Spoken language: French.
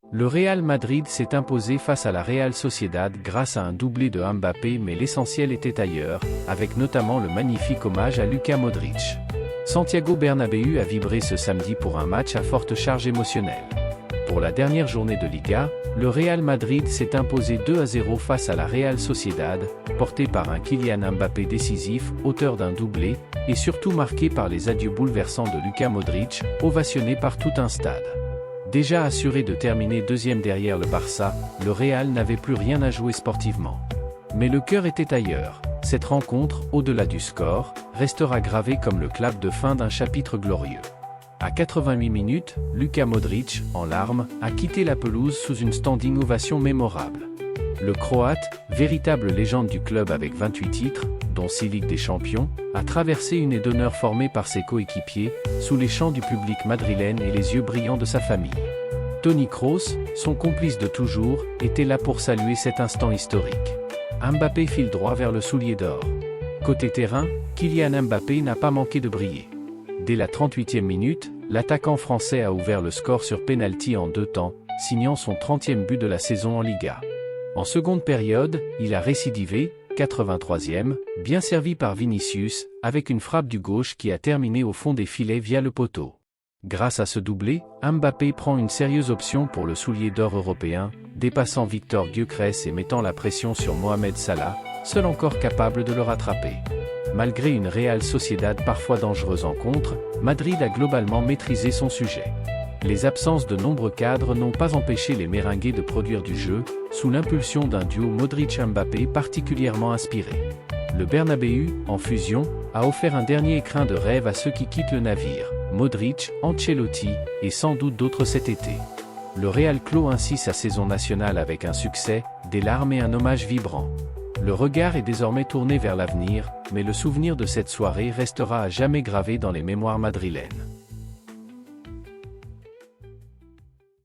Le Real Madrid s'est imposé face à la Real Sociedad grâce à un doublé de Mbappé, mais l'essentiel était ailleurs, avec notamment le magnifique hommage à Luka Modric. Santiago Bernabéu a vibré ce samedi pour un match à forte charge émotionnelle. Pour la dernière journée de Liga, le Real Madrid s'est imposé 2-0 face à la Real Sociedad, porté par un Kylian Mbappé décisif, auteur d'un doublé, et surtout marqué par les adieux bouleversants de Luka Modric, ovationné par tout un stade. Déjà assuré de terminer deuxième derrière le Barça, le Real n'avait plus rien à jouer sportivement. Mais le cœur était ailleurs. Cette rencontre, au-delà du score, restera gravée comme le clap de fin d'un chapitre glorieux. À 88 minutes, Luka Modric, en larmes, a quitté la pelouse sous une standing ovation mémorable. Le Croate, véritable légende du club avec 28 titres, dont 6 Ligues des Champions, a traversé une haie d'honneur formée par ses coéquipiers, sous les chants du public madrilène et les yeux brillants de sa famille. Toni Kroos, son complice de toujours, était là pour saluer cet instant historique. Mbappé file droit vers le soulier d'or. Côté terrain, Kylian Mbappé n'a pas manqué de briller. Dès la 38e minute, l'attaquant français a ouvert le score sur pénalty en 2 temps, signant son 30e but de la saison en Liga. En seconde période, il a récidivé, 83e, bien servi par Vinicius, avec une frappe du gauche qui a terminé au fond des filets via le poteau. Grâce à ce doublé, Mbappé prend une sérieuse option pour le soulier d'or européen, dépassant Victor Gyökeres et mettant la pression sur Mohamed Salah, seul encore capable de le rattraper. Malgré une Real Sociedad parfois dangereuse en contre, Madrid a globalement maîtrisé son sujet. Les absences de nombreux cadres n'ont pas empêché les Merengues de produire du jeu, sous l'impulsion d'un duo Modric-Mbappé particulièrement inspiré. Le Bernabéu, en fusion, a offert un dernier écrin de rêve à ceux qui quittent le navire, Modric, Ancelotti, et sans doute d'autres cet été. Le Real clôt ainsi sa saison nationale avec un succès, des larmes et un hommage vibrant. Le regard est désormais tourné vers l'avenir, mais le souvenir de cette soirée restera à jamais gravé dans les mémoires madrilènes.